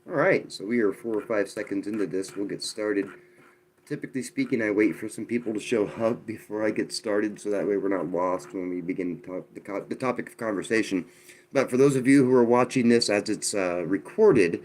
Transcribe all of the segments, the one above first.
All right, so we are 4 or 5 seconds into this. We'll get started. Typically speaking, I wait for some people to show up before I get started, so that way we're not lost when we begin the topic of conversation. But for those of you who are watching this as it's recorded,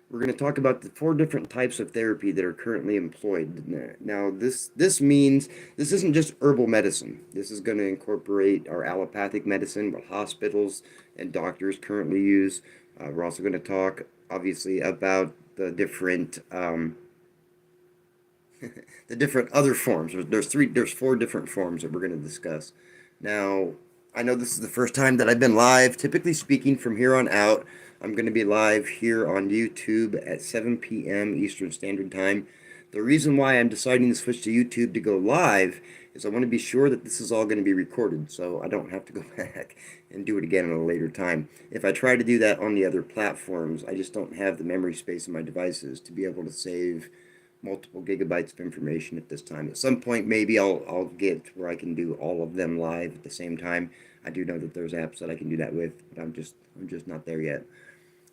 we're going to talk about the 4 different types of therapy that are currently employed. Now, this means this isn't just herbal medicine. This is going to incorporate our allopathic medicine, what hospitals and doctors currently use. We're also going to talk, obviously, about the different the different other forms. There's 4 different forms that we're going to discuss. Now, I know this is the first time that I've been live. Typically speaking, from here on out, I'm going to be live here on YouTube at 7 p.m. Eastern Standard Time. The reason why I'm deciding to switch to YouTube to go live is I want to be sure that this is all going to be recorded, so I don't have to go back and do it again at a later time. If I try to do that on the other platforms, I just don't have the memory space in my devices to be able to save multiple gigabytes of information at this time. At some point, maybe I'll get where I can do all of them live at the same time. I do know that there's apps that I can do that with, but I'm just not there yet.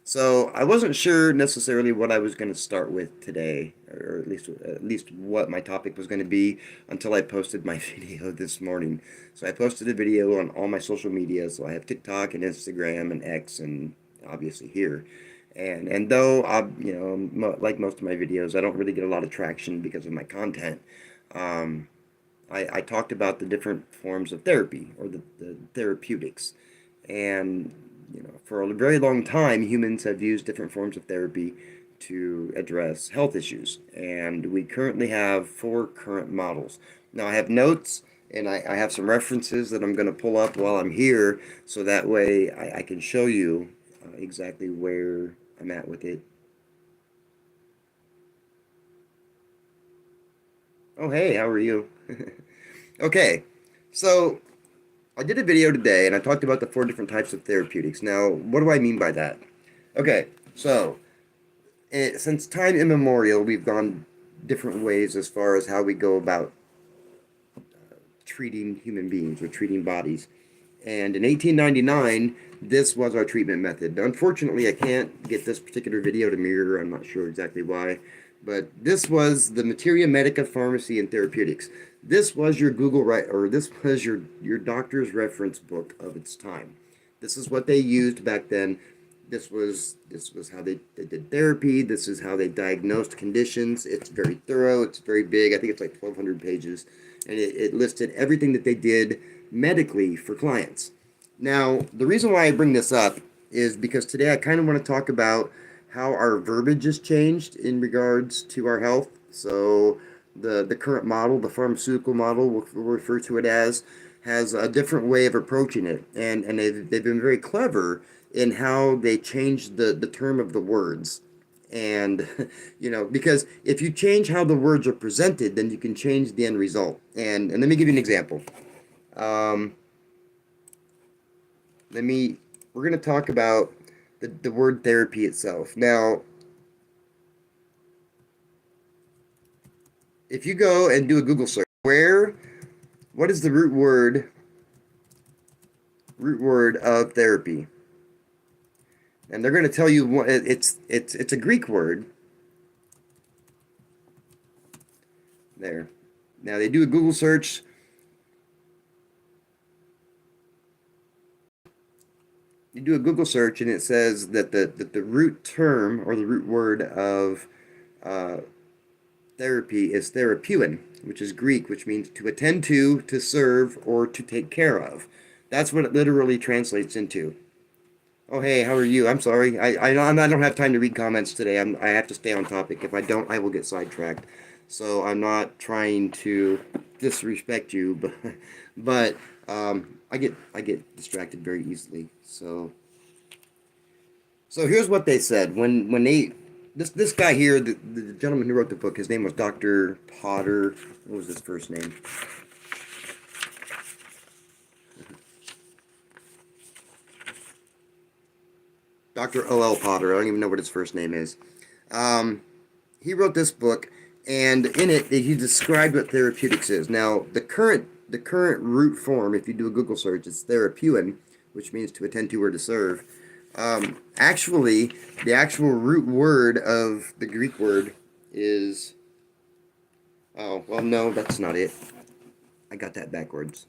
So I wasn't sure necessarily what I was going to start with today, or at least what my topic was going to be until I posted my video this morning. So I posted a video on all my social media. So I have TikTok and Instagram and X and obviously here. And though like most of my videos, I don't really get a lot of traction because of my content. Um, I talked about the different forms of therapy or the therapeutics. And, for a very long time, humans have used different forms of therapy to address health issues. And we currently have 4 current models. Now, I have notes and I have some references that I'm going to pull up while I'm here so that way I can show you exactly where I'm at with it. Oh, hey, how are you? Okay, so I did a video today and I talked about the 4 different types of therapeutics. Now, what do I mean by that? Okay, so since time immemorial, we've gone different ways as far as how we go about treating human beings or treating bodies. And in 1899, this was our treatment method. Unfortunately, I can't get this particular video to mirror. I'm not sure exactly why. But this was the Materia Medica Pharmacy and Therapeutics. This was your Google or this was your doctor's reference book of its time. This is what they used back then. This was how they did therapy. This is how they diagnosed conditions. It's very thorough. It's very big. I think it's like 1,200 pages, and it listed everything that they did medically for clients. Now, the reason why I bring this up is because today I kind of want to talk about how our verbiage has changed in regards to our health. So the current model, the pharmaceutical model, we'll refer to it as, has a different way of approaching it. And they've been very clever in how they changed the term of the words. And, because if you change how the words are presented, then you can change the end result. And let me give you an example. Um, we're going to talk about the word therapy itself. Now, if you go and do a Google search, what is the root word of therapy? And they're going to tell you it's a Greek word. There. Now they do a Google search. You do a Google search and it says that the root term or the root word of uh, therapy is therapeuin, which is Greek, which means to attend to serve, or to take care of. That's what it literally translates into. Oh, hey, how are you? I'm sorry. I don't have time to read comments today. I have to stay on topic. If I don't, I will get sidetracked. So I'm not trying to disrespect you, but I get distracted very easily. So here's what they said when they this guy here, the gentleman who wrote the book, his name was Dr. Potter. What was his first name? Dr. O.L. Potter. I don't even know what his first name is. Um, he wrote this book, and in it he described what therapeutics is. Now, the current root form, if you do a Google search, it's therapeuin, which means to attend to or to serve. Actually, the actual root word of the Greek word is. Oh, well, no, that's not it. I got that backwards.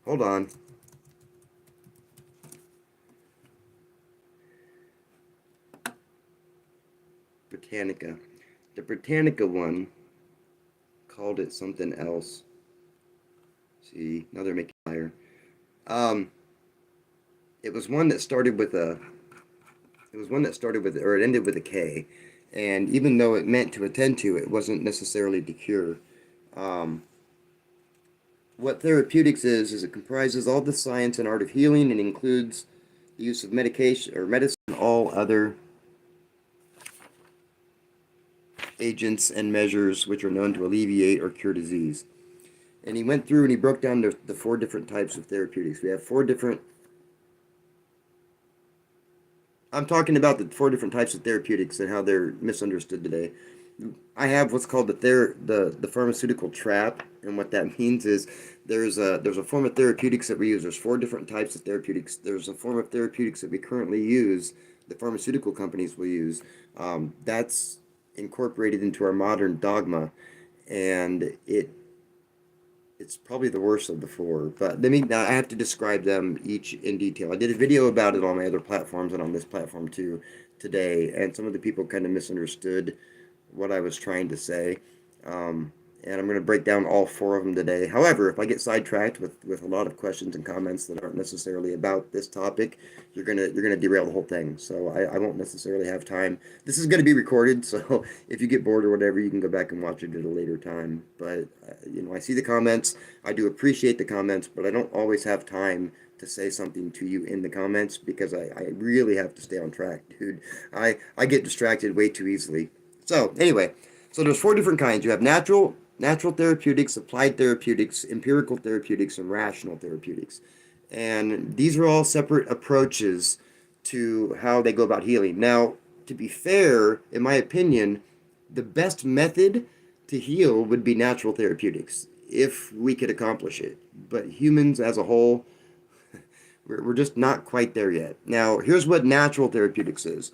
Hold on. Britannica. The Britannica one called it something else. See, now they're making fire. Um, it was one that started with a. It was one that started with, or it ended with a K, and even though it meant to attend to, it wasn't necessarily to cure. Um, what therapeutics is it comprises all the science and art of healing and includes the use of medication or medicine, and all other agents and measures which are known to alleviate or cure disease. And he went through and he broke down the four different types of therapeutics. We have four different. I'm talking about the four different types of therapeutics and how they're misunderstood today. I have what's called the pharmaceutical trap, and what that means is there's a form of therapeutics that we use. There's four different types of therapeutics. There's a form of therapeutics that we currently use, the pharmaceutical companies will use. That's incorporated into our modern dogma, and it's probably the worst of the four. But now I have to describe them each in detail. I did a video about it on my other platforms and on this platform too today, and some of the people kind of misunderstood what I was trying to say. And I'm going to break down all four of them today. However, if I get sidetracked with a lot of questions and comments that aren't necessarily about this topic, you're gonna derail the whole thing. So I won't necessarily have time. This is going to be recorded, so if you get bored or whatever, you can go back and watch it at a later time. But I see the comments. I do appreciate the comments, but I don't always have time to say something to you in the comments because I really have to stay on track, dude. I get distracted way too easily. So anyway, so there's four different kinds. You have natural therapeutics, applied therapeutics, empirical therapeutics, and rational therapeutics. And these are all separate approaches to how they go about healing. Now, to be fair, in my opinion, the best method to heal would be natural therapeutics if we could accomplish it. But humans as a whole, we're just not quite there yet. Now, here's what natural therapeutics is.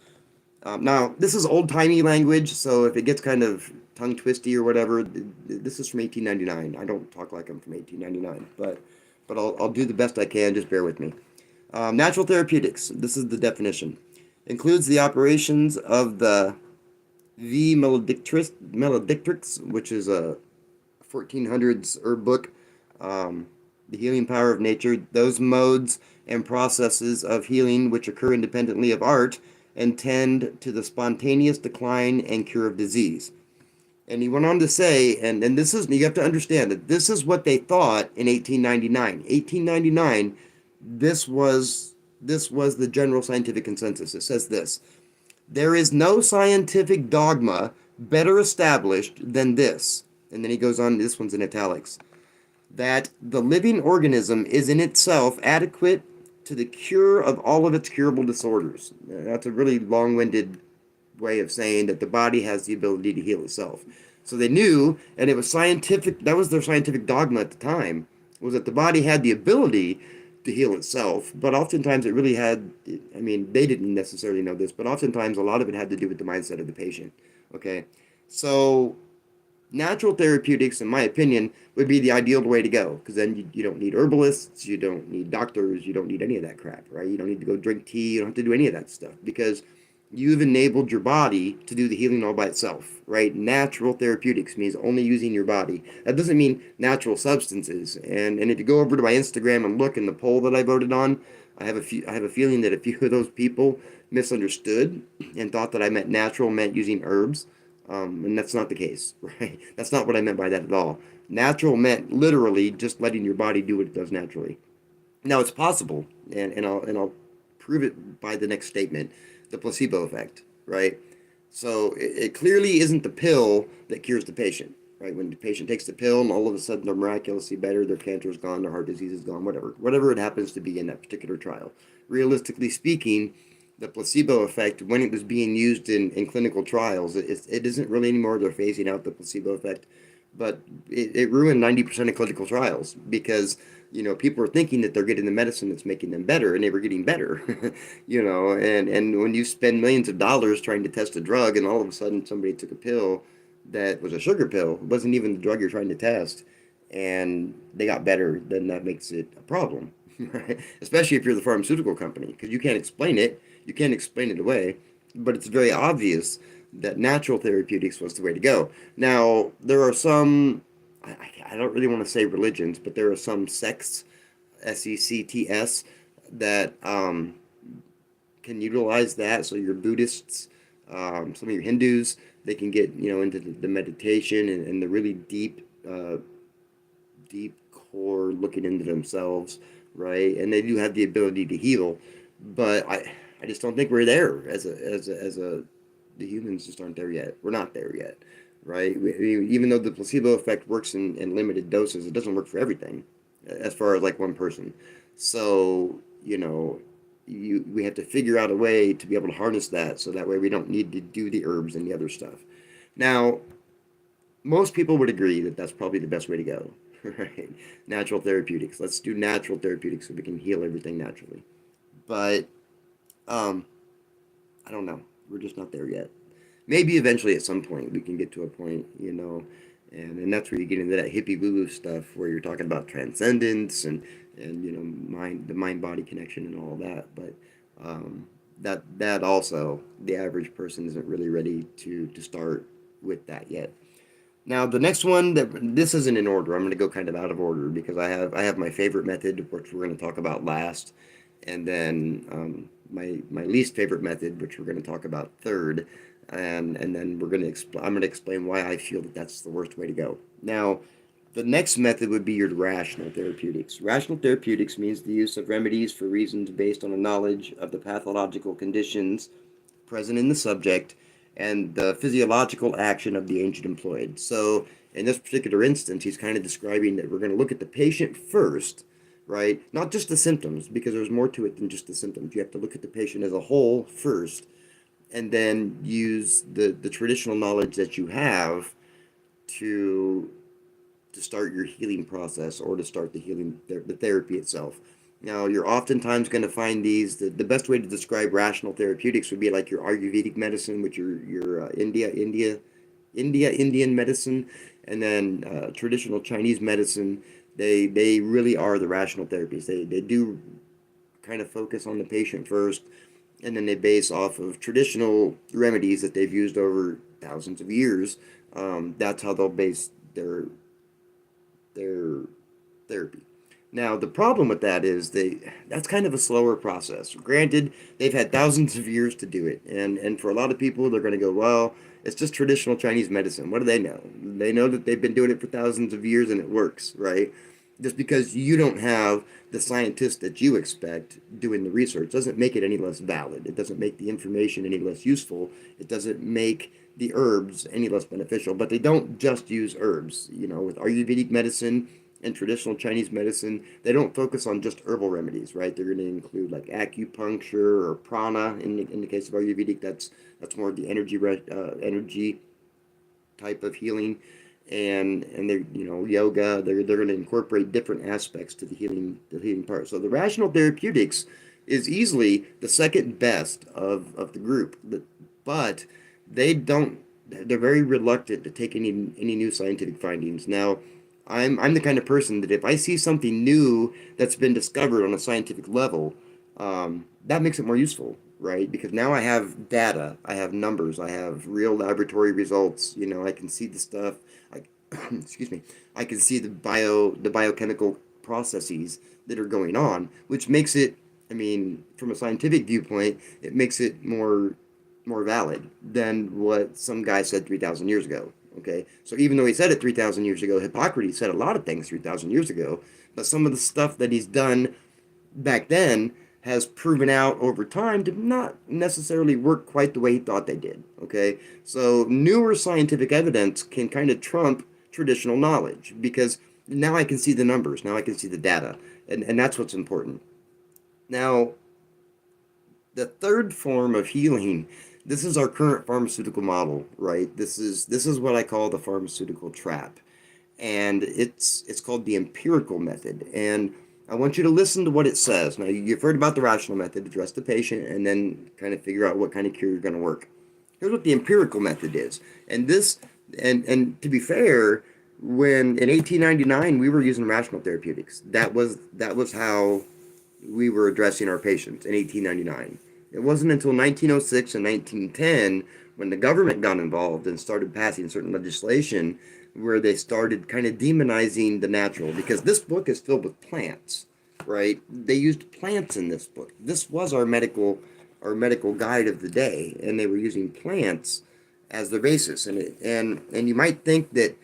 Now, this is old-timey language, so if it gets kind of tongue-twisty or whatever, this is from 1899. I don't talk like I'm from 1899, but I'll do the best I can. Just bear with me. Natural therapeutics, this is the definition, includes the operations of the V. Maledictrix, which is a 1400s herb book, the healing power of nature, those modes and processes of healing which occur independently of art and tend to the spontaneous decline and cure of disease. And he went on to say, and this is, you have to understand that this is what they thought in 1899. 1899, this was the general scientific consensus. It says this: there is no scientific dogma better established than this. And then he goes on, this one's in italics, that the living organism is in itself adequate to the cure of all of its curable disorders. That's a really long-winded way of saying that the body has the ability to heal itself. So they knew, and it was scientific, that was their scientific dogma at the time, was that the body had the ability to heal itself, but oftentimes it really had, I mean, they didn't necessarily know this, but oftentimes a lot of it had to do with the mindset of the patient, okay? So natural therapeutics, in my opinion, would be the ideal way to go, because then you don't need herbalists, you don't need doctors, you don't need any of that crap, right? You don't need to go drink tea, you don't have to do any of that stuff, because you've enabled your body to do the healing all by itself, right? Natural therapeutics means only using your body. That doesn't mean natural substances. And if you go over to my Instagram and look in the poll that I voted on, I have a feeling that a few of those people misunderstood and thought that I meant natural meant using herbs. And that's not the case, right? That's not what I meant by that at all. Natural meant literally just letting your body do what it does naturally. Now it's possible, and I'll prove it by the next statement, the placebo effect, right? So it clearly isn't the pill that cures the patient, right? When the patient takes the pill and all of a sudden they're miraculously better, their cancer is gone, their heart disease is gone, whatever it happens to be in that particular trial. Realistically speaking, the placebo effect, when it was being used in clinical trials, it isn't really anymore. They're phasing out the placebo effect, but it ruined 90% of clinical trials because People are thinking that they're getting the medicine that's making them better, and they were getting better. And when you spend millions of dollars trying to test a drug, and all of a sudden somebody took a pill that was a sugar pill, it wasn't even the drug you're trying to test, and they got better, then that makes it a problem, right? Especially if you're the pharmaceutical company, because you can't explain it away, but it's very obvious that natural therapeutics was the way to go. Now, there are some, I don't really want to say religions, but there are some sects, sects, that can utilize that. So your Buddhists, some of your Hindus, they can get into the meditation and the really deep core looking into themselves, right? And they do have the ability to heal, but I just don't think we're there as a the humans just aren't there yet. We're not there yet, right? Even though the placebo effect works in limited doses, it doesn't work for everything, as far as like one person. So we have to figure out a way to be able to harness that, so that way we don't need to do the herbs and the other stuff. Now, most people would agree that that's probably the best way to go, right? Natural therapeutics. Let's do natural therapeutics so we can heal everything naturally. But um, I don't know. We're just not there yet. Maybe eventually at some point we can get to a point, and that's where you get into that hippie woo woo stuff where you're talking about transcendence and the mind body connection and all that. But that also, the average person isn't really ready to start with that yet. Now the next one, that this isn't in order. I'm going to go kind of out of order because I have my favorite method, which we're going to talk about last, and then my least favorite method, which we're going to talk about third, and then I'm going to explain why I feel that that's the worst way to go. Now, the next method would be your rational therapeutics. Rational therapeutics means the use of remedies for reasons based on a knowledge of the pathological conditions present in the subject and the physiological action of the agent employed. So, in this particular instance, he's kind of describing that we're going to look at the patient first, right? Not just the symptoms, because there's more to it than just the symptoms. You have to look at the patient as a whole first, and then use the traditional knowledge that you have to start your healing process, or to start the therapy itself. Now, you're oftentimes going to find the best way to describe rational therapeutics would be like your Ayurvedic medicine, which your Indian medicine, and then traditional Chinese medicine. They really are the rational therapies. They do kind of focus on the patient first, and then they base off of traditional remedies that they've used over thousands of years. That's how they'll base their therapy. Now, the problem with that is that's kind of a slower process. Granted, they've had thousands of years to do it, and for a lot of people, they're going to go, well, it's just traditional Chinese medicine. What do they know? They know that they've been doing it for thousands of years and it works, right? Just because you don't have the scientists that you expect doing the research doesn't make it any less valid. It doesn't make the information any less useful. It doesn't make the herbs any less beneficial. But they don't just use herbs. With Ayurvedic medicine and traditional Chinese medicine, they don't focus on just herbal remedies, right? They're going to include like acupuncture or prana. In the case of Ayurvedic, that's more of the energy type of healing, and they're yoga. They're going to incorporate different aspects to the healing part. So the rational therapeutics is easily the second best of the group, but they're very reluctant to take any new scientific findings. Now, I'm the kind of person that if I see something new that's been discovered on a scientific level, that makes it more useful, right? Because now I have data, I have numbers, I have real laboratory results. I can see the stuff. I, excuse me, I can see the biochemical processes that are going on, which makes it. I mean, from a scientific viewpoint, it makes it more valid than what some guy said 3,000 years ago. Okay, so even though he said it 3,000 years ago, Hippocrates said a lot of things 3,000 years ago, but some of the stuff that he's done back then has proven out over time to not necessarily work quite the way he thought they did. Okay, so newer scientific evidence can kind of trump traditional knowledge because now I can see the numbers, now I can see the data, and that's what's important. Now, the third form of healing, this is our current pharmaceutical model, right? This is what I call the pharmaceutical trap. and it's called the empirical method. And I want you to listen to what it says. Now, you've heard about the rational method, address the patient, and then kind of figure out what kind of cure you're going to work. Here's what the empirical method is. And this, and to be fair, when in 1899 we were using rational therapeutics. That was how we were addressing our patients in 1899. It wasn't until 1906 and 1910 when the government got involved and started passing certain legislation where they started kind of demonizing the natural, because this book is filled with plants, right? They used plants in this book. This was our medical guide of the day, and they were using plants as their basis. And you might think that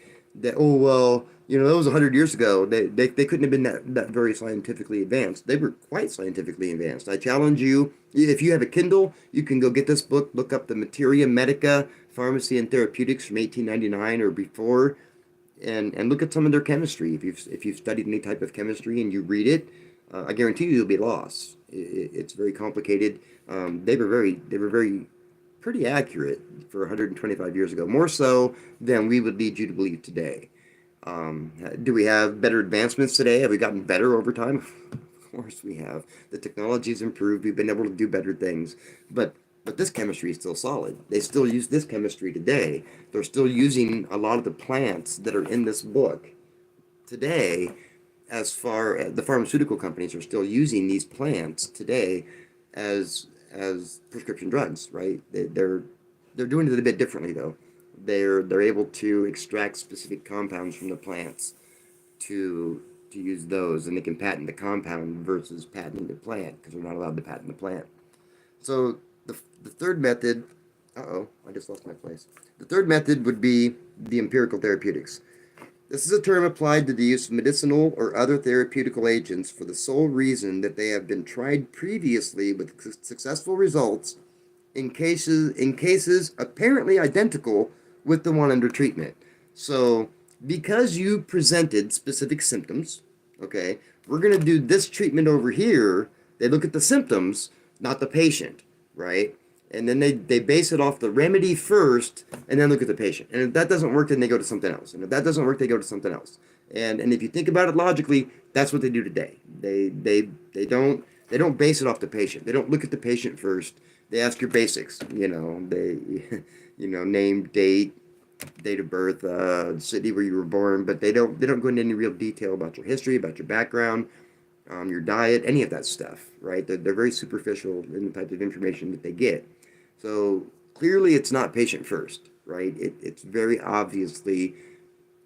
oh well, that was 100 years ago. They couldn't have been that very scientifically advanced. They were quite scientifically advanced. I challenge you, if you have a Kindle, you can go get this book, look up the Materia Medica, Pharmacy and Therapeutics from 1899 or before, and look at some of their chemistry. If you've studied any type of chemistry and you read it, I guarantee you'll be lost. It's very complicated. They were very pretty accurate for 125 years ago, more so than we would lead you to believe today. Do we have better advancements today? Have we gotten better over time? Of course we have. The technology's improved. We've been able to do better things, but this chemistry is still solid. They still use this chemistry today. They're still using a lot of the plants that are in this book today. As far as the pharmaceutical companies are still using these plants today as prescription drugs, right? They're doing it a bit differently though. They're able to extract specific compounds from the plants to use those, and they can patent the compound versus patenting the plant because they're not allowed to patent the plant. So the third method, I just lost my place. The third method would be the empirical therapeutics. This is a term applied to the use of medicinal or other therapeutical agents for the sole reason that they have been tried previously with successful results in cases apparently identical with the one under treatment. So, because you presented specific symptoms, okay, we're going to do this treatment over here. They look at the symptoms, not the patient, right? And then they base it off the remedy first and then look at the patient. And if that doesn't work, then they go to something else. And if that doesn't work, they go to something else. And if you think about it logically, that's what they do today. They don't base it off the patient. They don't look at the patient first. They ask your basics. Name, date of birth, city where you were born, but they don't go into any real detail about your history, about your background, your diet, any of that stuff, right? They're very superficial in the type of information that they get. So clearly it's not patient first, right? It's very obviously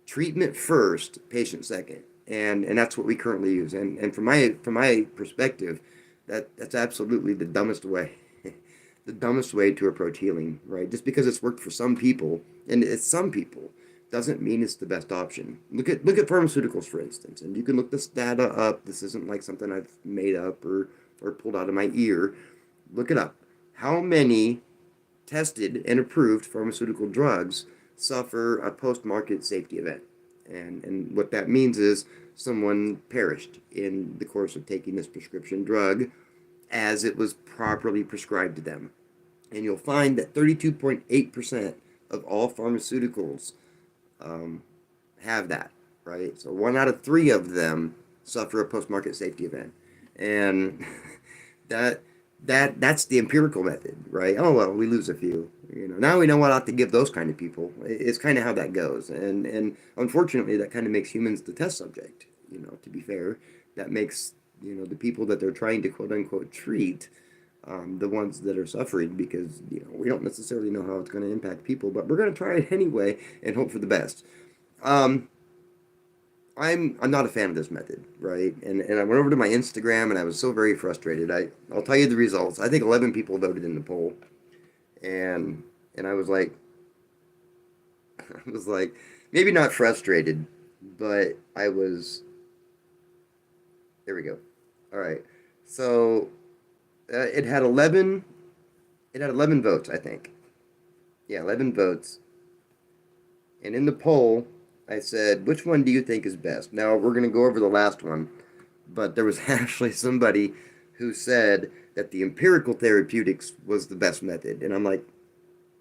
treatment first, patient second. And that's what we currently use. And from my perspective, that's absolutely the dumbest way. The dumbest way to approach healing, right? Just because it's worked for some people, and it's some people, doesn't mean it's the best option. Look at pharmaceuticals, for instance, and you can look this data up. This isn't like something I've made up or pulled out of my ear. Look it up. How many tested and approved pharmaceutical drugs suffer a post-market safety event? And what that means is someone perished in the course of taking this prescription drug as it was properly prescribed to them. And you'll find that 32.8% of all pharmaceuticals have that, right? So 1 out of 3 of them suffer a post-market safety event. And that's the empirical method, right? Oh well, we lose a few. Now we know what not to give those kind of people. It's kind of how that goes, and unfortunately, that kind of makes humans the test subject. To be fair, that makes the people that they're trying to quote unquote treat the ones that are suffering, because we don't necessarily know how it's going to impact people, but we're going to try it anyway and hope for the best. I'm not a fan of this method, right? And I went over to my Instagram and I was so very frustrated. I'll tell you the results. I think 11 people voted in the poll, and I was like, maybe not frustrated, but I was. There we go. All right. So it had 11. It had 11 votes, I think. Yeah, 11 votes. And in the poll, I said, which one do you think is best? Now, we're going to go over the last one, but there was actually somebody who said that the empirical therapeutics was the best method. And I'm like,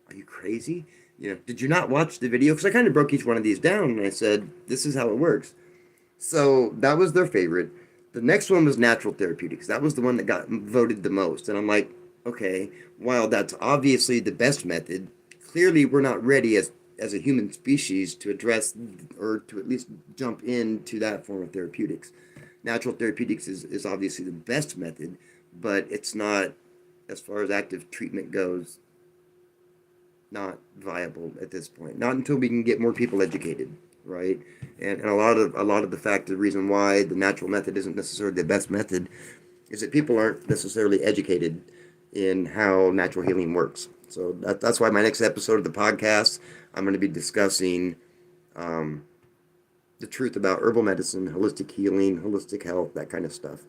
are you crazy? Did you not watch the video? Because I kind of broke each one of these down and I said, this is how it works. So that was their favorite. The next one was natural therapeutics. That was the one that got voted the most. And I'm like, okay, while that's obviously the best method, clearly we're not ready as a human species to address or to at least jump into that form of therapeutics. Natural therapeutics is obviously the best method, but it's not, as far as active treatment goes, not viable at this point. Not until we can get more people educated, right? And a lot of the fact, the reason why the natural method isn't necessarily the best method is that people aren't necessarily educated in how natural healing works. So that's why my next episode of the podcast, I'm going to be discussing um, the truth about herbal medicine, holistic healing, holistic health, that kind of stuff.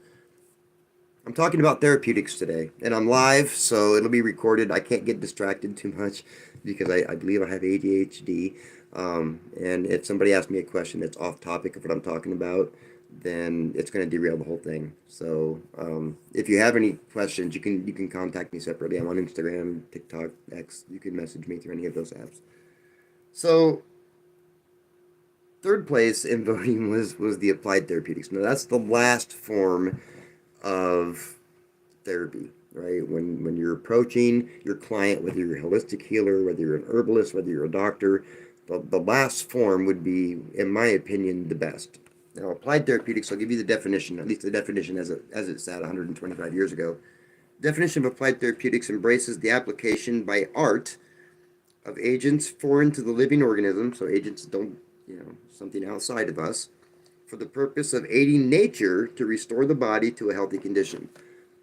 I'm talking about therapeutics today, and I'm live, so it'll be recorded. I can't get distracted too much because I believe I have ADHD. And if somebody asks me a question that's off topic of what I'm talking about, then it's going to derail the whole thing. So if you have any questions, you can contact me separately. I'm on Instagram, TikTok, X. You can message me through any of those apps. So third place in voting was the applied therapeutics. Now that's the last form of therapy, right? When you're approaching your client, whether you're a holistic healer, whether you're an herbalist, whether you're a doctor, the last form would be, in my opinion, the best. Now, applied therapeutics, I'll give you the definition, at least the definition as it sat 125 years ago. Definition of applied therapeutics embraces the application by art of agents foreign to the living organism, so agents don't, something outside of us, for the purpose of aiding nature to restore the body to a healthy condition.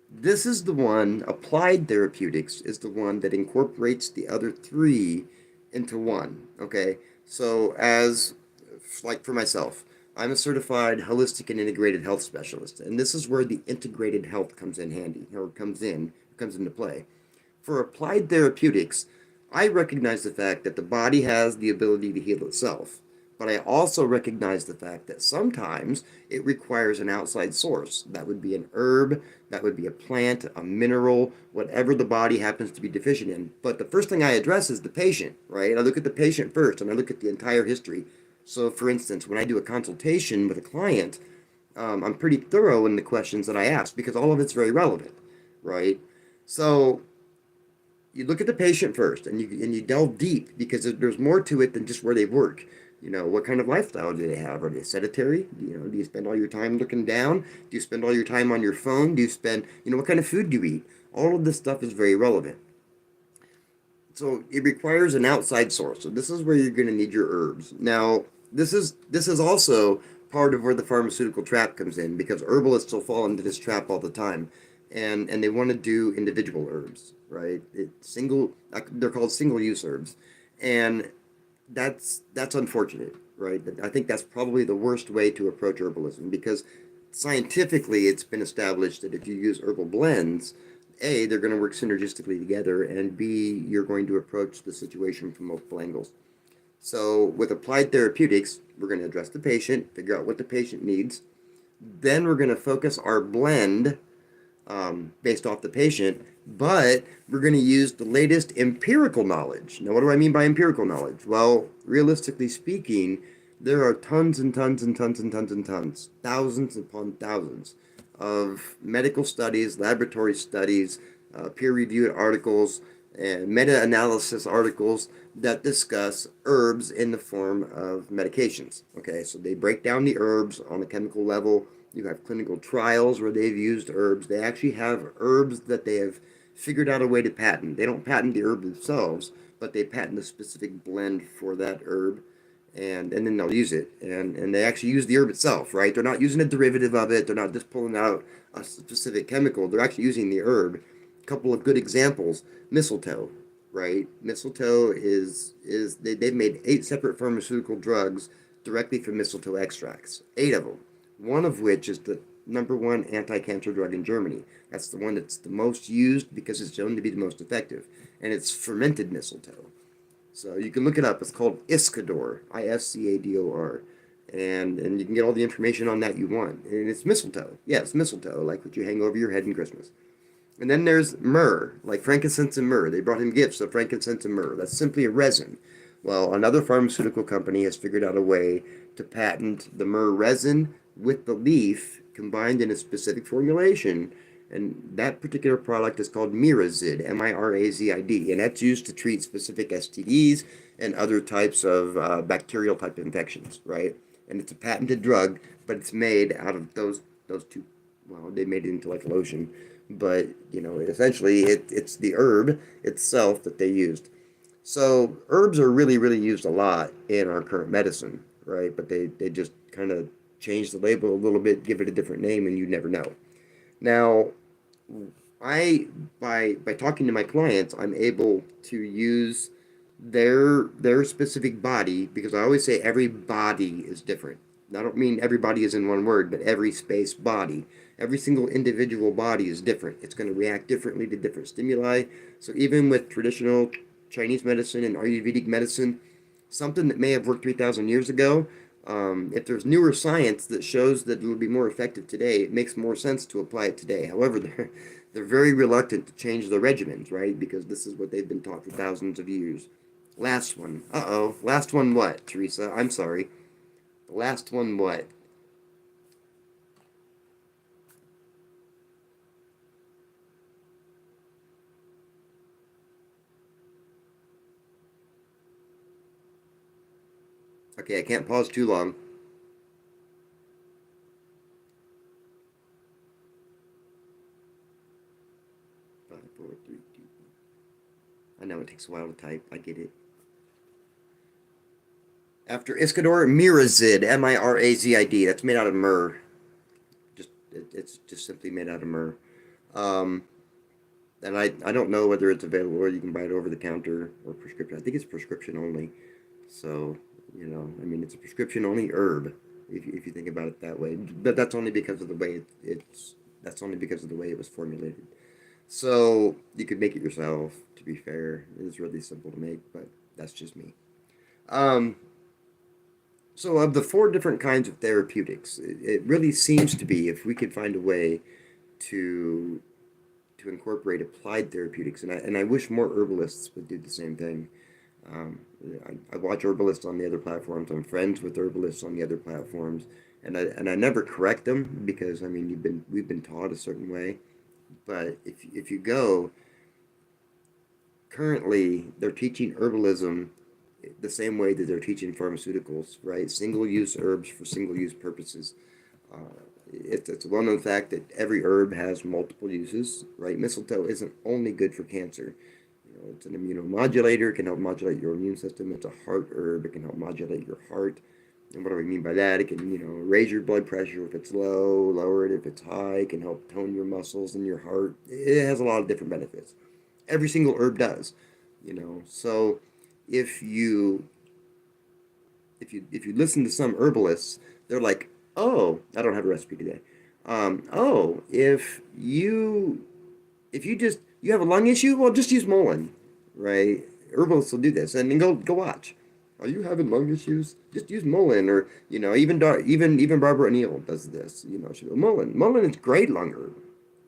This is the one, applied therapeutics is the one that incorporates the other three into one. Okay, so like for myself, I'm a certified holistic and integrated health specialist, and this is where the integrated health comes in handy, or comes into play. For applied therapeutics, I recognize the fact that the body has the ability to heal itself, but I also recognize the fact that sometimes it requires an outside source. That would be an herb, that would be a plant, a mineral, whatever the body happens to be deficient in. But the first thing I address is the patient, right? I look at the patient first and I look at the entire history. So, for instance, when I do a consultation with a client, I'm pretty thorough in the questions that I ask because all of it's very relevant, right? So, you look at the patient first and you delve deep because there's more to it than just where they work. What kind of lifestyle do they have? Are they sedentary? Do you spend all your time looking down? Do you spend all your time on your phone? Do you spend, what kind of food do you eat? All of this stuff is very relevant. So it requires an outside source. So this is where you're going to need your herbs. Now, this is also part of where the pharmaceutical trap comes in because herbalists will fall into this trap all the time, and they want to do individual herbs, right? They're called single use herbs, and that's unfortunate, right? I think that's probably the worst way to approach herbalism because scientifically it's been established that if you use herbal blends, A, they're going to work synergistically together, and B, you're going to approach the situation from multiple angles. So with applied therapeutics, we're going to address the patient, figure out what the patient needs. Then we're going to focus our blend based off the patient, but we're going to use the latest empirical knowledge. Now, what do I mean by empirical knowledge? Well, realistically speaking, there are tons and tons and tons and tons and tons, thousands upon thousands of medical studies, laboratory studies, peer-reviewed articles, and meta-analysis articles that discuss herbs in the form of medications. Okay, so they break down the herbs on a chemical level. You have clinical trials where they've used herbs. They actually have herbs that they have figured out a way to patent. They don't patent the herb themselves, but they patent a specific blend for that herb, and then they'll use it. And they actually use the herb itself, right? They're not using a derivative of it. They're not just pulling out a specific chemical. They're actually using the herb. A couple of good examples: mistletoe, right? Mistletoe they've made 8 separate pharmaceutical drugs directly from mistletoe extracts, 8 of them. One of which is the #1 anti-cancer drug in Germany. That's the one that's the most used because it's shown to be the most effective, and it's fermented mistletoe. So you can look it up. It's called Iscador, Iscador, and you can get all the information on that you want. And it's mistletoe. Yeah, it's mistletoe, like what you hang over your head in Christmas. And then there's myrrh, like frankincense and myrrh. They brought him gifts of frankincense and myrrh. That's simply a resin. Well, another pharmaceutical company has figured out a way to patent the myrrh resin with the leaf combined in a specific formulation. And that particular product is called Mirazid, Mirazid, and that's used to treat specific STDs and other types of bacterial type infections, right? And it's a patented drug, but it's made out of those two. Well, they made it into like lotion, but essentially it's the herb itself that they used. So herbs are really, really used a lot in our current medicine, right? But they just kind of change the label a little bit, give it a different name, and you never know. Now, I by talking to my clients, I'm able to use their specific body, because I always say every body is different. I don't mean everybody is in one word, but every space body. Every single individual body is different. It's going to react differently to different stimuli. So even with traditional Chinese medicine and Ayurvedic medicine, something that may have worked 3,000 years ago, if there's newer science that shows that it will be more effective today, it makes more sense to apply it today. However, they're very reluctant to change the regimens, right? Because this is what they've been taught for thousands of years. Last one. Uh-oh. Last one what, Teresa? I'm sorry. The last one what? Okay, I can't pause too long. 5, 4, 3, 2. I know it takes a while to type. I get it. After Iscador, Mirazid, Mirazid. That's made out of myrrh. It's just simply made out of myrrh. Um, and I don't know whether it's available or you can buy it over the counter or prescription. I think it's prescription only. So, I mean, it's a prescription only herb if you think about it that way. But that's only because of the way that's only because of the way it was formulated. So you could make it yourself. To be fair, it's really simple to make, but that's just me. Um, so of the four different kinds of therapeutics, it really seems to be, if we could find a way to incorporate applied therapeutics, and I wish more herbalists would do the same thing. Um, I watch herbalists on the other platforms. I'm friends with herbalists on the other platforms, and I never correct them, because I mean we've been taught a certain way. But if you go, currently they're teaching herbalism the same way that they're teaching pharmaceuticals, right? Single use herbs for single use purposes. Uh, it's a well known fact that every herb has multiple uses, right? Mistletoe isn't only good for cancer. It's an immunomodulator. It can help modulate your immune system. It's a heart herb. It can help modulate your heart. And what do I mean by that? It can, raise your blood pressure if it's low, lower it if it's high. It can help tone your muscles and your heart. It has a lot of different benefits. Every single herb does, So if you if you listen to some herbalists, they're like, oh, I don't have a recipe today. Oh, if you just you have a lung issue, well, just use Mullein, right? Herbalists will do this, and then go watch. Are you having lung issues? Just use Mullein, or even Barbara O'Neill does this. She goes, Mullein is great lung herb,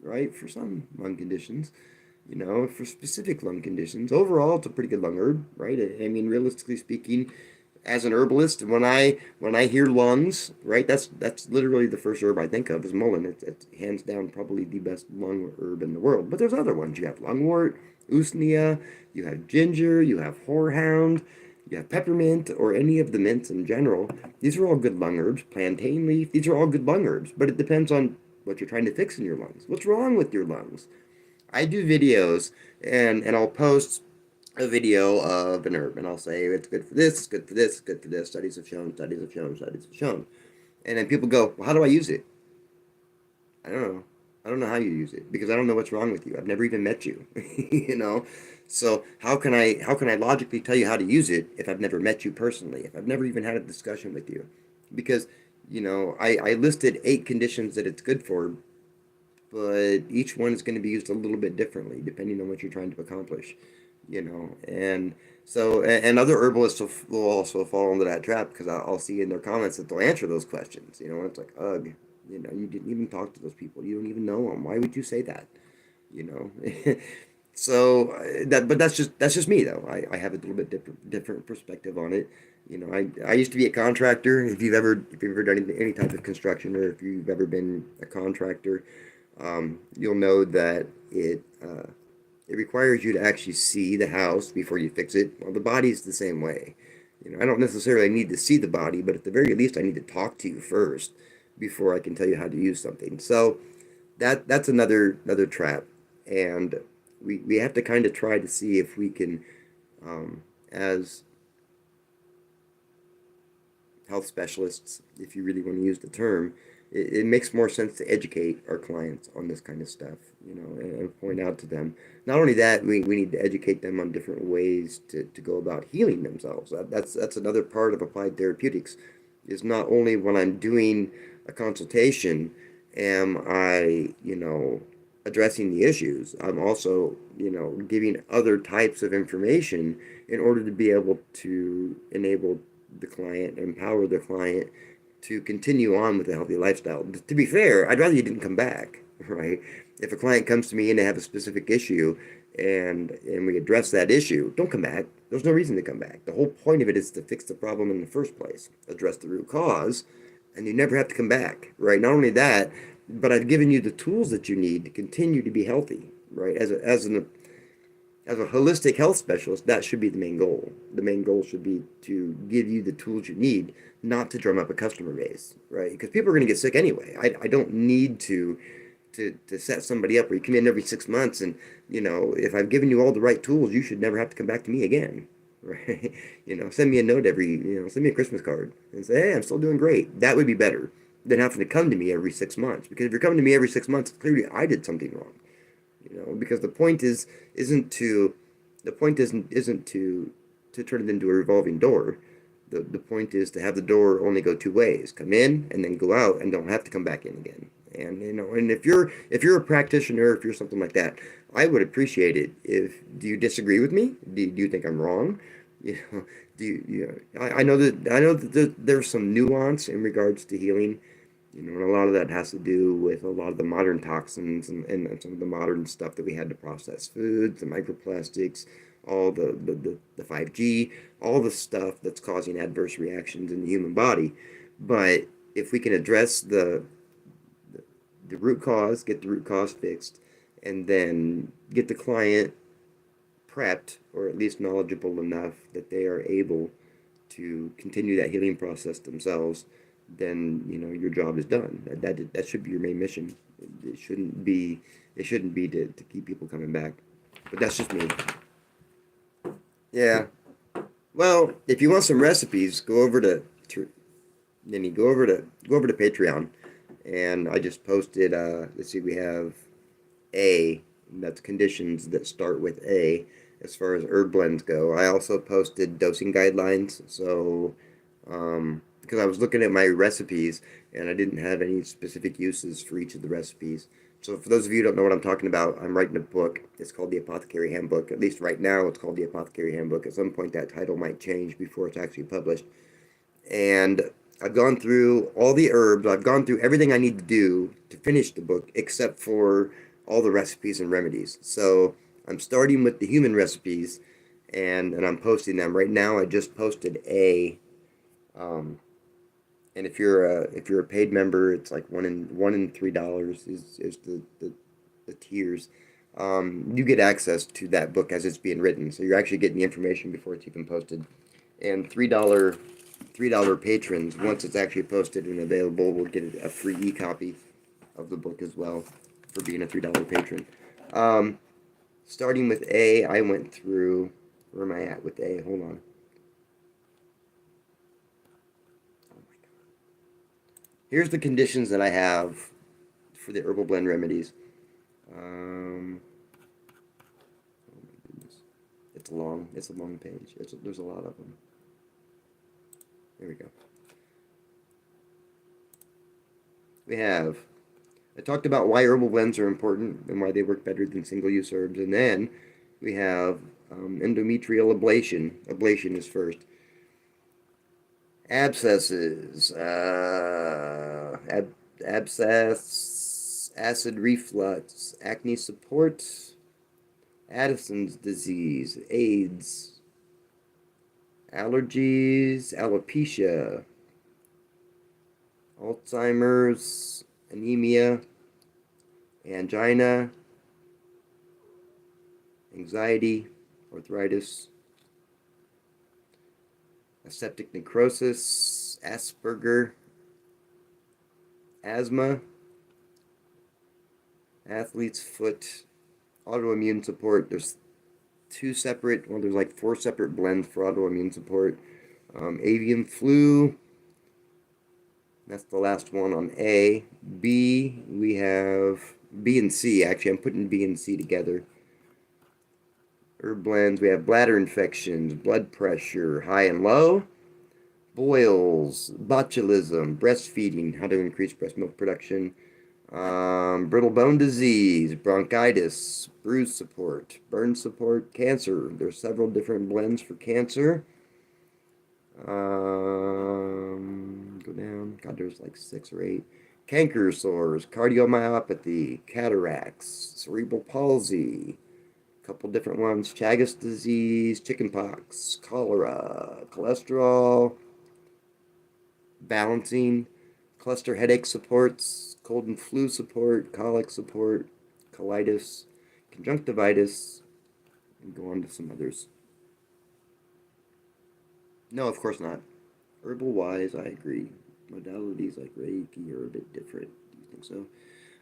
right? For some lung conditions, for specific lung conditions. Overall, it's a pretty good lung herb, right? I mean, realistically speaking, as an herbalist, when I hear lungs, right, that's literally the first herb I think of is Mullein. It's hands down probably the best lung herb in the world. But there's other ones. You have lungwort, usnea, you have ginger, you have horehound, you have peppermint, or any of the mints in general. These are all good lung herbs. Plantain leaf, these are all good lung herbs. But it depends on what you're trying to fix in your lungs. What's wrong with your lungs? I do videos, and I'll post a video of an herb, and I'll say it's good for this, it's good for this, it's good for this. Studies have shown, studies have shown, studies have shown. And then people go, well, how do I use it? I don't know. I don't know how you use it, because I don't know what's wrong with you. I've never even met you, you know. So how can I logically tell you how to use it if I've never met you personally, if I've never even had a discussion with you? Because I listed 8 conditions that it's good for, but each one is going to be used a little bit differently depending on what you're trying to accomplish, and so and other herbalists will also fall into that trap, because I'll see in their comments that they'll answer those questions, and it's like, ugh, you didn't even talk to those people, you don't even know them, why would you say that? you know. So but that's just me though. I have a little bit different perspective on it. You know, I used to be a contractor. If you've ever done any type of construction, or if you've ever been a contractor, you'll know that it requires you to actually see the house before you fix it. Well, the body's the same way. You know, I don't necessarily need to see the body, but at the very least, I need to talk to you first before I can tell you how to use something. So that's another trap, and we have to kind of try to see if we can, as health specialists, if you really want to use the term, it makes more sense to educate our clients on this kind of stuff, you know, and point out to them. Not only that, we need to educate them on different ways to go about healing themselves. That's another part of applied therapeutics, is not only when I'm doing a consultation am I, addressing the issues, I'm also, giving other types of information in order to be able to enable the client, empower the client to continue on with a healthy lifestyle. To be fair, I'd rather you didn't come back, right? If a client comes to me and they have a specific issue and we address that issue, don't come back. There's no reason to come back. The whole point of it is to fix the problem in the first place, address the root cause, and you never have to come back, right? Not only that, but I've given you the tools that you need to continue to be healthy, right? As a holistic health specialist, that should be the main goal. The main goal should be to give you the tools you need, not to drum up a customer base, right? Because people are going to get sick anyway. I don't need to set somebody up where you come in every 6 months and, if I've given you all the right tools, you should never have to come back to me again, right? Send me a note send me a Christmas card and say, hey, I'm still doing great. That would be better than having to come to me every 6 months. Because if you're coming to me every 6 months, clearly I did something wrong. Because the point isn't to turn it into a revolving door. The point is to have the door only go two ways: come in and then go out, and don't have to come back in again. And if you're a practitioner, if you're something like that, I would appreciate it. If Do you disagree with me? Do you think I'm wrong? You know, I know that there's some nuance in regards to healing, and a lot of that has to do with a lot of the modern toxins and some of the modern stuff that we had to process foods, the microplastics, all the 5G, all the stuff that's causing adverse reactions in the human body. But if we can address the root cause, get the root cause fixed, and then get the client prepped, or at least knowledgeable enough that they are able to continue that healing process themselves, then your job is done. That should be your main mission. It shouldn't be to keep people coming back. But that's just me. Yeah. Well, if you want some recipes, go over to Patreon, and I just posted. Let's see, we have A. That's conditions that start with A. As far as herb blends go, I also posted dosing guidelines. So, because I was looking at my recipes and I didn't have any specific uses for each of the recipes. So, for those of you who don't know what I'm talking about, I'm writing a book. It's called the Apothecary Handbook. At least right now, it's called the Apothecary Handbook. At some point, that title might change before it's actually published. And I've gone through all the herbs. I've gone through everything I need to do to finish the book, except for all the recipes and remedies. So I'm starting with the human recipes, and I'm posting them right now. I just posted um, and if you're a paid member, it's like one in $3 is the tiers. You get access to that book as it's being written, so you're actually getting the information before it's even posted. And $3 patrons, once it's actually posted and available, will get a free e-copy of the book as well for being a $3 patron. Um, Starting with A, I went through. Where am I at with A? Hold on. Oh my God. Here's the conditions that I have for the herbal blend remedies. Um, oh my goodness, it's long. It's a long page. There's a lot of them. There we go. We have. I talked about why herbal blends are important and why they work better than single-use herbs, and then we have endometrial ablation. Ablation is first. Abscesses. Abscess acid reflux, acne support, Addison's disease, AIDS, allergies, alopecia, Alzheimer's, anemia, angina, anxiety, arthritis, aseptic necrosis, Asperger, asthma, athlete's foot, autoimmune support. There's there's like 4 separate blends for autoimmune support. Avian flu, that's the last one on A. B, we have B and C. Actually, I'm putting B and C together. Herb blends, we have bladder infections, blood pressure, high and low, boils, botulism, breastfeeding, how to increase breast milk production, brittle bone disease, bronchitis, bruise support, burn support, cancer. There's several different blends for cancer. Go down. God, there's like 6 or 8. Canker sores, cardiomyopathy, cataracts, cerebral palsy, a couple different ones. Chagas disease, chickenpox, cholera, cholesterol, balancing, cluster headache supports, cold and flu support, colic support, colitis, conjunctivitis, and go on to some others. No, of course not. Herbal wise, I agree. Modalities like Reiki are a bit different. Do you think so?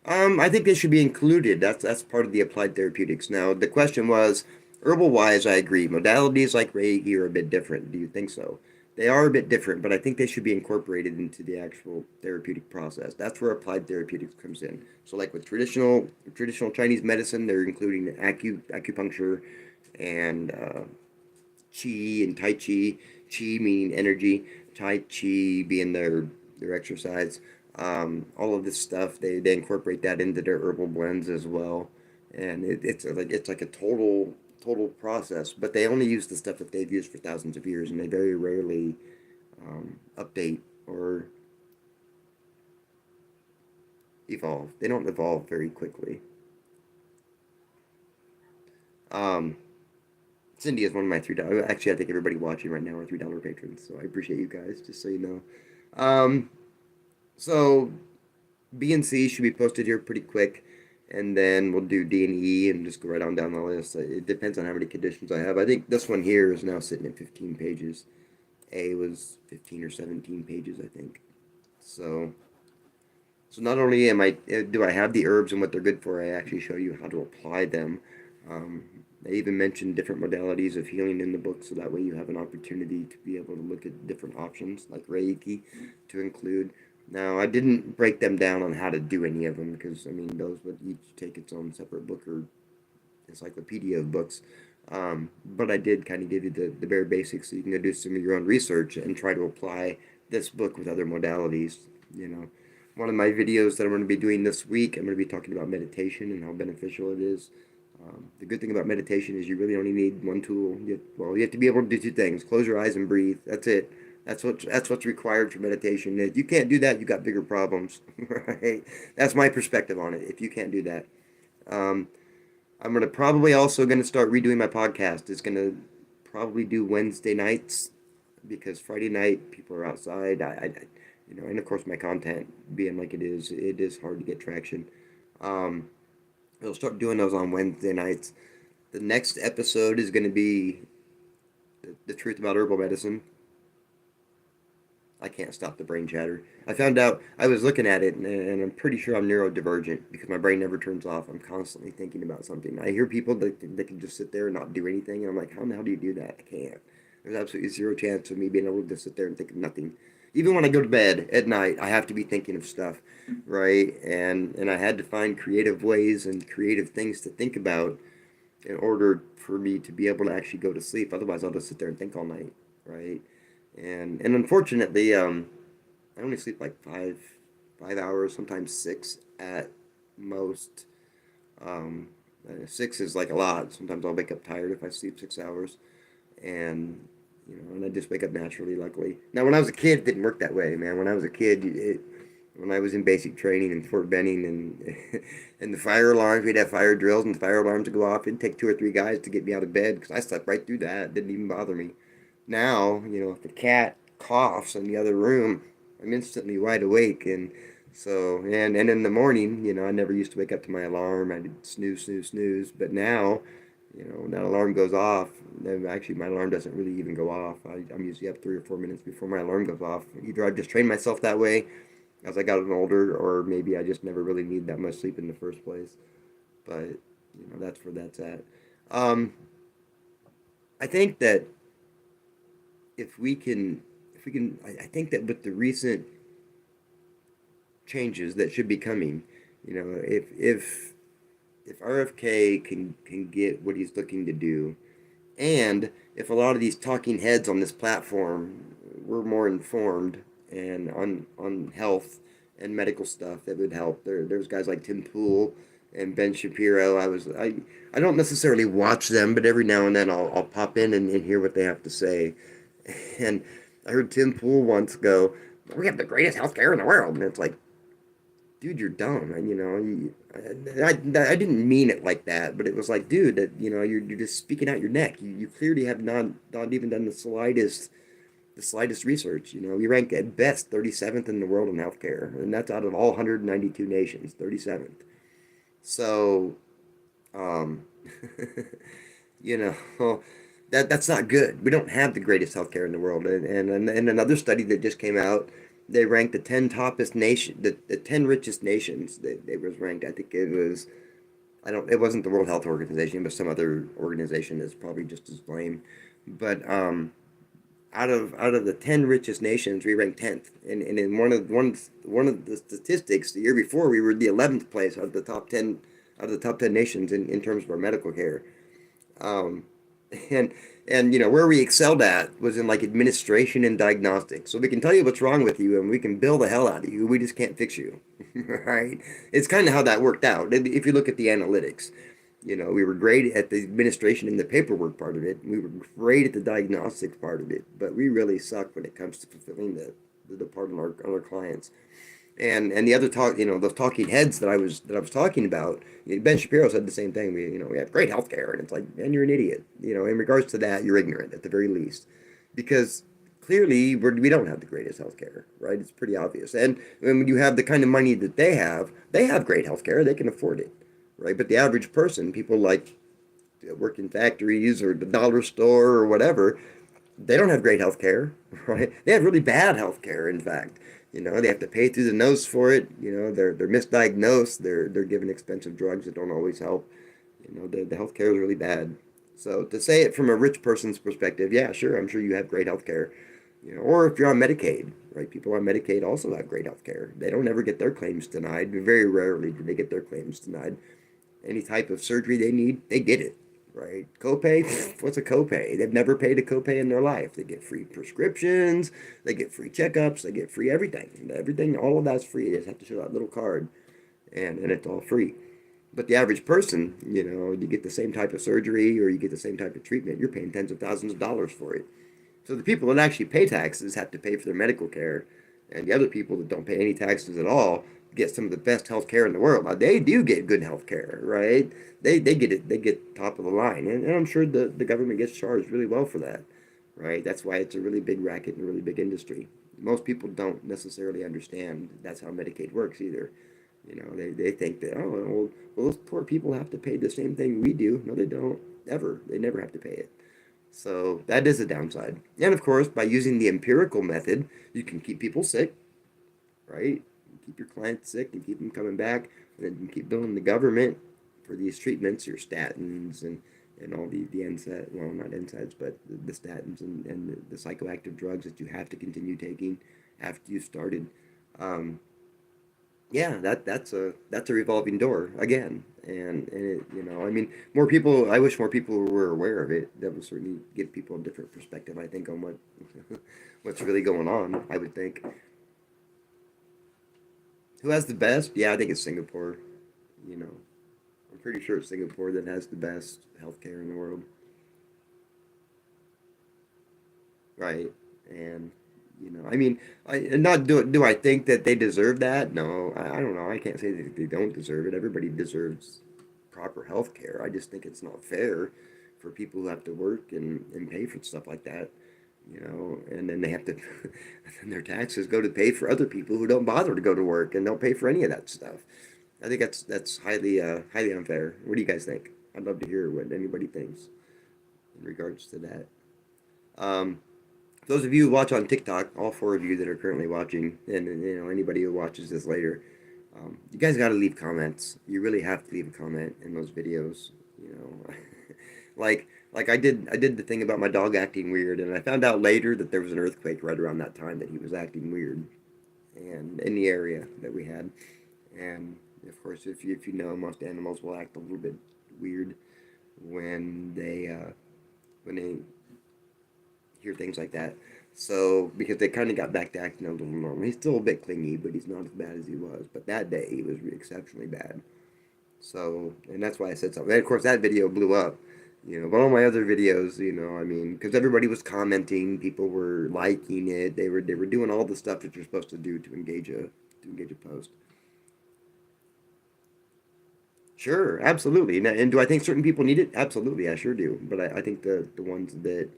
I think they should be included. That's part of the applied therapeutics. Now, the question was, herbal wise, I agree. Modalities like Reiki are a bit different. Do you think so? They are a bit different, but I think they should be incorporated into the actual therapeutic process. That's where applied therapeutics comes in. So, like with traditional Chinese medicine, they're including acupuncture and Qi and Tai Chi. Qi meaning energy, Tai Chi being their exercise. All of this stuff they incorporate that into their herbal blends as well, and it's like a total process. But they only use the stuff that they've used for thousands of years, and they very rarely update or evolve. They don't evolve very quickly. Um, Cindy is one of my $3. Actually, I think everybody watching right now are $3 patrons, so I appreciate you guys. Just so you know. So B and C should be posted here pretty quick, and then we'll do D and E and just go right on down the list. It depends on how many conditions I have. I think this one here is now sitting at 15 pages. A was 15 or 17 pages, I think. So not only do I have the herbs and what they're good for, I actually show you how to apply them. They even mention different modalities of healing in the book, so that way you have an opportunity to be able to look at different options like Reiki to include. Now, I didn't break them down on how to do any of them because, I mean, those would each take its own separate book or encyclopedia of books. But I did kind of give you the bare basics so you can go do some of your own research and try to apply this book with other modalities. You know, one of my videos that I'm going to be doing this week, I'm going to be talking about meditation and how beneficial it is. The good thing about meditation is you really only need one tool. You have to be able to do 2 things: close your eyes and breathe. That's it. That's what's required for meditation. If you can't do that, you got bigger problems, right? That's my perspective on it. If you can't do that, um, I'm gonna start redoing my podcast. It's gonna probably do Wednesday nights because Friday night people are outside. And of course my content being like it is hard to get traction. Um, I'll start doing those on Wednesday nights. The next episode is gonna be the truth about herbal medicine. I can't stop the brain chatter. I found out I was looking at it, and I'm pretty sure I'm neurodivergent because my brain never turns off. I'm constantly thinking about something. I hear people that can just sit there and not do anything, and I'm like, how the hell do you do that? I can't. There's absolutely zero chance of me being able to just sit there and think of nothing. Even when I go to bed at night, I have to be thinking of stuff, right? And I had to find creative ways and creative things to think about in order for me to be able to actually go to sleep. Otherwise, I'll just sit there and think all night, right? And unfortunately, I only sleep like 5 hours, sometimes 6 at most. 6 is like a lot. Sometimes I'll wake up tired if I sleep 6 hours, and and I just wake up naturally. Luckily, now when I was a kid, it didn't work that way, man. When I was a kid, when I was in basic training in Fort Benning, and and the fire alarms, we'd have fire drills, and the fire alarms would go off. It'd take 2 or 3 guys to get me out of bed because I slept right through that. It didn't even bother me. Now, if the cat coughs in the other room, I'm instantly wide awake, and so and in the morning, I never used to wake up to my alarm. I did snooze, snooze, snooze, but now. When that alarm goes off, then actually my alarm doesn't really even go off. I'm usually up 3 or 4 minutes before my alarm goes off. Either I've just trained myself that way as I got older, or maybe I just never really need that much sleep in the first place. But that's where that's at. Um, I think that I think that with the recent changes that should be coming, if RFK can get what he's looking to do, and if a lot of these talking heads on this platform were more informed and on health and medical stuff, that would help. There's guys like Tim Pool and Ben Shapiro. I don't necessarily watch them, but every now and then I'll pop in and hear what they have to say. And I heard Tim Pool once go, "We have the greatest healthcare in the world," and it's like, dude, you're dumb. And I didn't mean it like that, but it was like, dude, that you're just speaking out your neck. You clearly have not even done the slightest research. We rank at best 37th in the world in healthcare, and that's out of all 192 nations, 37th. So, um, you know, that's not good. We don't have the greatest healthcare in the world. And another study that just came out, they ranked the 10 toppest nation, the 10 richest nations. They was ranked. I think it was. I don't. It wasn't the World Health Organization, but some other organization that's probably just as lame. But out of the 10 richest nations, we ranked 10th. And in one of the statistics, the year before, we were the 11th place out of the top 10 nations in terms of our medical care. Um, and where we excelled at was in like administration and diagnostics. So we can tell you what's wrong with you, and we can bill the hell out of you. We just can't fix you, right? It's kind of how that worked out. If you look at the analytics, we were great at the administration and the paperwork part of it. We were great at the diagnostics part of it, but we really suck when it comes to fulfilling the part on our clients. And the other those talking heads that I was talking about, Ben Shapiro said the same thing. We have great healthcare, and it's like, man, you're an idiot. In regards to that, you're ignorant at the very least, because clearly we don't have the greatest healthcare, right? It's pretty obvious. And when you have the kind of money that they have great healthcare. They can afford it, right? But the average person, people like work in factories or the dollar store or whatever, they don't have great health care, right? They have really bad health care, in fact. They have to pay through the nose for it. They're misdiagnosed. They're given expensive drugs that don't always help. The health care is really bad. So to say it from a rich person's perspective, yeah, sure, I'm sure you have great health care. Or if you're on Medicaid, right? People on Medicaid also have great health care. They don't ever get their claims denied. Very rarely do they get their claims denied. Any type of surgery they need, they get it, right? Copay, what's a copay? They've never paid a copay in their life. They get free prescriptions, they get free checkups, they get free everything. Everything, all of that's free. They just have to show that little card, and it's all free. But the average person, you get the same type of surgery or you get the same type of treatment, you're paying tens of thousands of dollars for it. So the people that actually pay taxes have to pay for their medical care, and the other people that don't pay any taxes at all get some of the best health care in the world. Now, they do get good health care, right? They get it. They get top of the line, and I'm sure the government gets charged really well for that, right? That's why it's a really big racket and a really big industry. Most people don't necessarily understand that's how Medicaid works either. They think that, oh, well, those poor people have to pay the same thing we do. No, they don't. Ever. They never have to pay it. So that is a downside. And of course, by using the empirical method, you can keep people sick, right? You keep your clients sick and keep them coming back, and then you keep billing the government for these treatments, your statins and all the NSAID, well, not NSAIDs, but the statins and the psychoactive drugs that you have to continue taking after you've started. Um, yeah, that's a revolving door again, and I mean, more people. I wish more people were aware of it. That would certainly give people a different perspective, I think, on what's really going on. I would think. Who has the best? Yeah, I think it's Singapore. You know, I'm pretty sure it's Singapore that has the best healthcare in the world, right? And I mean, do I think that they deserve that? No, I don't know. I can't say that they don't deserve it. Everybody deserves proper health care. I just think it's not fair for people who have to work and pay for stuff like that, and then they have to, and their taxes go to pay for other people who don't bother to go to work and don't pay for any of that stuff. I think that's highly unfair. What do you guys think? I'd love to hear what anybody thinks in regards to that. Um, those of you who watch on TikTok, all four of you that are currently watching, and anybody who watches this later, you guys got to leave comments. You really have to leave a comment in those videos. You know, like I did the thing about my dog acting weird, and I found out later that there was an earthquake right around that time that he was acting weird, and in the area that we had, and of course, if you know, most animals will act a little bit weird when they hear things like that. So, because they kind of got back to acting a little normal. He's still a bit clingy, but he's not as bad as he was. But that day, he was exceptionally bad. So, and that's why I said something. And of course, that video blew up. But all my other videos, I mean, because everybody was commenting, people were liking it. They were doing all the stuff that you're supposed to do to engage a post. Sure, absolutely. And do I think certain people need it? Absolutely, I sure do. But I think the ones that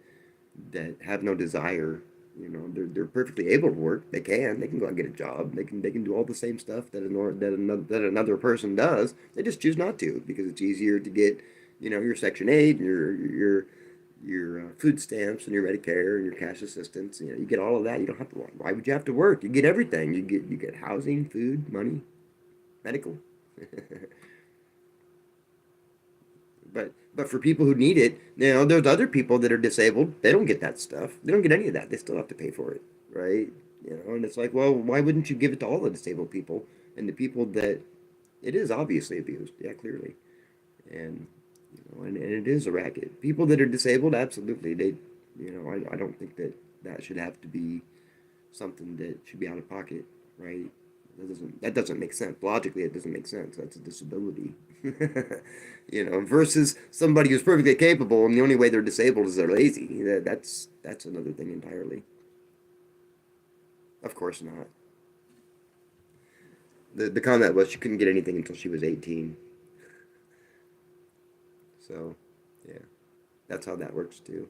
have no desire. They're perfectly able to work. They can go out and get a job. They can do all the same stuff that another person does. They just choose not to because it's easier to get, your Section 8 and your food stamps and your Medicare and your cash assistance. You get all of that. You don't have to. Why would you have to work? You get everything. You get housing, food, money, medical. But for people who need it, there's other people that are disabled. They don't get that stuff. They don't get any of that. They still have to pay for it, right? And it's like, well, why wouldn't you give it to all the disabled people and the people that it is obviously abused? Yeah, clearly, and and it is a racket. People that are disabled, absolutely. I don't think that should have to be something that should be out of pocket, right? That doesn't make sense. Logically, it doesn't make sense. That's a disability. Versus somebody who's perfectly capable and the only way they're disabled is they're lazy. That's another thing entirely. Of course not. The comment was she couldn't get anything until she was 18. So, yeah, that's how that works too.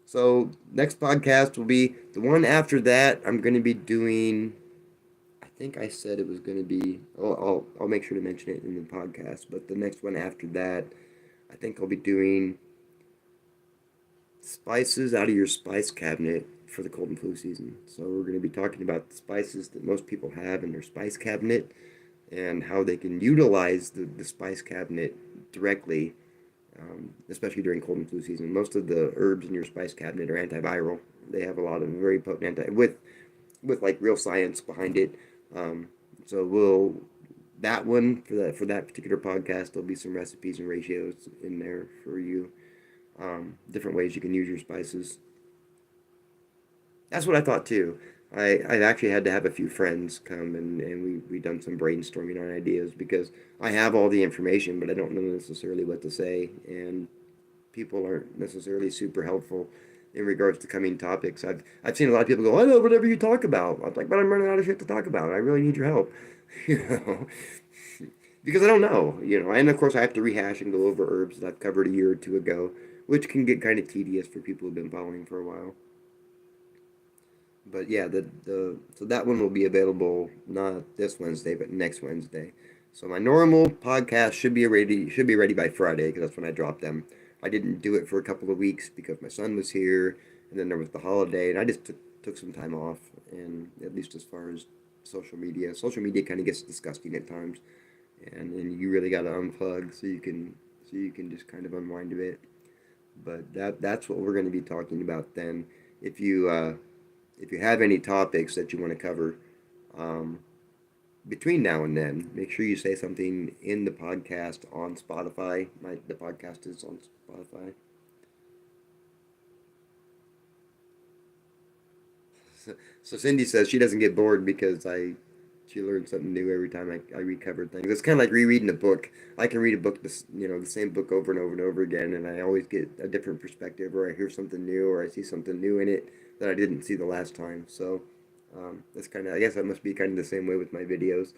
So, next podcast will be the one after that. I'm going to be doing. I think I said it was going to be. I'll make sure to mention it in the podcast. But the next one after that, I think I'll be doing spices out of your spice cabinet for the cold and flu season. So we're going to be talking about the spices that most people have in their spice cabinet and how they can utilize the spice cabinet directly, especially during cold and flu season. Most of the herbs in your spice cabinet are antiviral. They have a lot of very potent with like real science behind it. So we'll that one for that particular podcast. There'll be some recipes and ratios in there for you. Different ways you can use your spices. That's what I thought too. I've actually had to have a few friends come and we done some brainstorming on ideas because I have all the information, but I don't know necessarily what to say, and people aren't necessarily super helpful in regards to coming topics. I've seen a lot of people go, I know whatever you talk about. I'm like, but I'm running out of shit to talk about. I really need your help, you know, because I don't know, and of course I have to rehash and go over herbs that I've covered a year or two ago, which can get kind of tedious for people who've been following for a while. But yeah, the so that one will be available not this Wednesday, but next Wednesday. So my normal podcast should be ready by Friday because that's when I dropped them. I didn't do it for a couple of weeks because my son was here, and then there was the holiday, and I just took some time off. And at least as far as social media kind of gets disgusting at times, and you really got to unplug so you can just kind of unwind a bit. But that's what we're going to be talking about then. If you uh, if you have any topics that you want to cover um, between now and then, make sure you say something in the podcast on Spotify. The podcast is on Spotify. So Cindy says she doesn't get bored because you learn something new every time I recover things. It's kind of like rereading a book. I can read a book, the same book over and over and over again, and I always get a different perspective, or I hear something new, or I see something new in it that I didn't see the last time. So that's kind of, I guess that must be kind of the same way with my videos.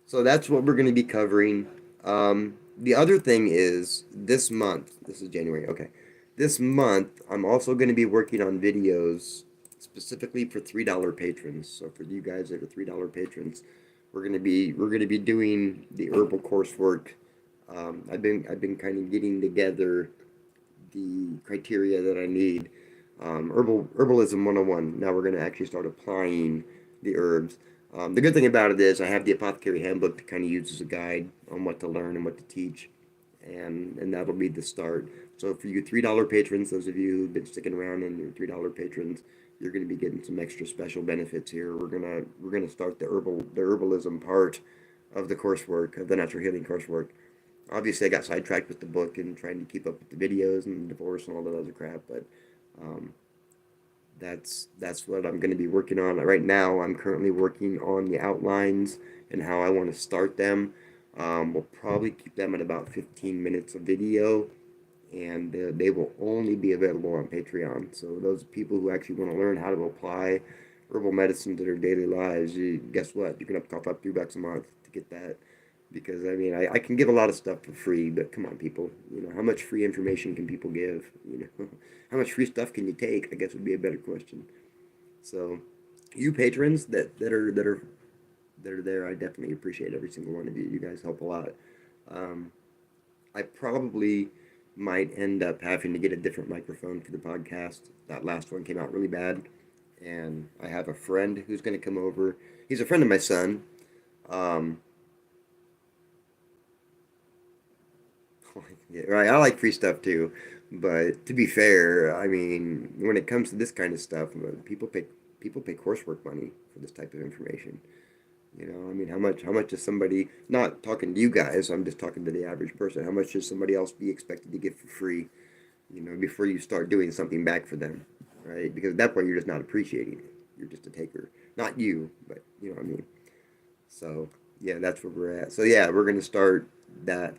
So that's what we're going to be covering. The other thing is this month, this is January, okay. This month, I'm also going to be working on videos specifically for $3 patrons. So for you guys that are $3 patrons, we're gonna be doing the herbal coursework. I've been kind of getting together the criteria that I need. Herbalism 101. Now we're going to actually start applying the herbs. The good thing about it is I have the apothecary handbook to kind of use as a guide on what to learn and what to teach, and that'll be the start. So for you $3 patrons, those of you who've been sticking around and you're $3 patrons, you're going to be getting some extra special benefits here. We're gonna start the herbalism part of the coursework, of the natural healing coursework. Obviously, I got sidetracked with the book and trying to keep up with the videos and the divorce and all that other crap, but um, that's what I'm going to be working on right now. I'm currently working on the outlines and how I want to start them. We'll probably keep them at about 15 minutes of video, and they will only be available on Patreon. So those people who actually want to learn how to apply herbal medicine to their daily lives, guess what? You're gonna have to cough up $3 a month to get that. Because I mean, I can give a lot of stuff for free, but come on, people. How much free information can people give? How much free stuff can you take? I guess would be a better question. So, you patrons that are there, I definitely appreciate every single one of you. You guys help a lot. Um, I probably might end up having to get a different microphone for the podcast. That last one came out really bad, and I have a friend who's going to come over. He's a friend of my son. Um, yeah, right. I like free stuff too, but to be fair, I mean, when it comes to this kind of stuff, people pay coursework money for this type of information. I mean, how much does somebody, not talking to you guys, I'm just talking to the average person, how much should somebody else be expected to get for free, before you start doing something back for them, right? Because at that point, you're just not appreciating it. You're just a taker. Not you, but you know what I mean. So, yeah, that's where we're at. So, yeah, we're going to start that.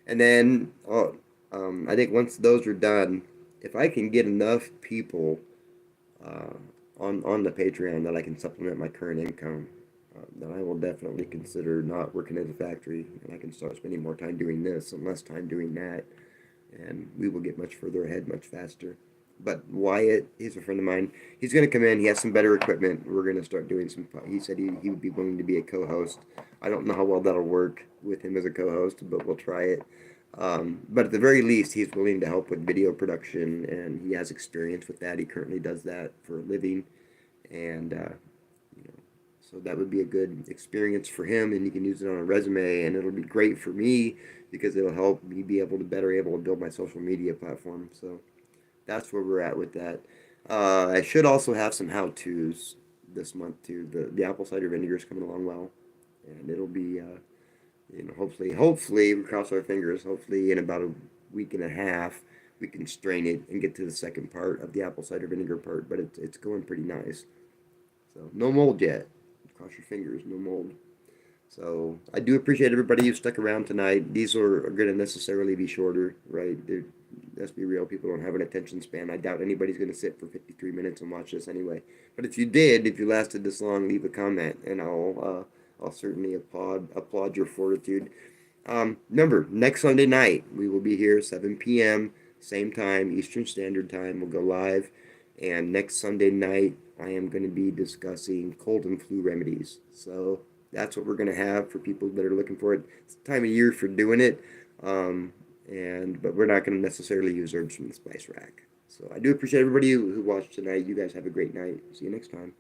And then, I think once those are done, if I can get enough people uh, on the Patreon that I can supplement my current income, then I will definitely consider not working at a factory, and I can start spending more time doing this and less time doing that, and we will get much further ahead much faster. But Wyatt, he's a friend of mine. He's going to come in. He has some better equipment. We're going to start doing some. He said he would be willing to be a co-host. I don't know how well that'll work with him as a co-host, but we'll try it. But at the very least, he's willing to help with video production, and he has experience with that. He currently does that for a living, and you know, so that would be a good experience for him, and he can use it on a resume, and it'll be great for me because it'll help me be able to build my social media platform. So that's where we're at with that. I should also have some how-tos this month too. The apple cider vinegar is coming along well, and it'll be hopefully we cross our fingers. Hopefully in about a week and a half we can strain it and get to the second part of the apple cider vinegar part. But it's going pretty nice. So no mold yet. Cross your fingers, no mold. So I do appreciate everybody who stuck around tonight. These are going to necessarily be shorter, right? Let's be real. People don't have an attention span. I doubt anybody's going to sit for 53 minutes and watch this anyway. But if you did, if you lasted this long, leave a comment, and I'll certainly applaud your fortitude. Remember, next Sunday night we will be here 7 p.m. same time Eastern Standard Time. We'll go live, and next Sunday night I am going to be discussing cold and flu remedies. So that's what we're going to have for people that are looking for it. It's the time of year for doing it, but we're not going to necessarily use herbs from the spice rack. So I do appreciate everybody who watched tonight. You guys have a great night. See you next time.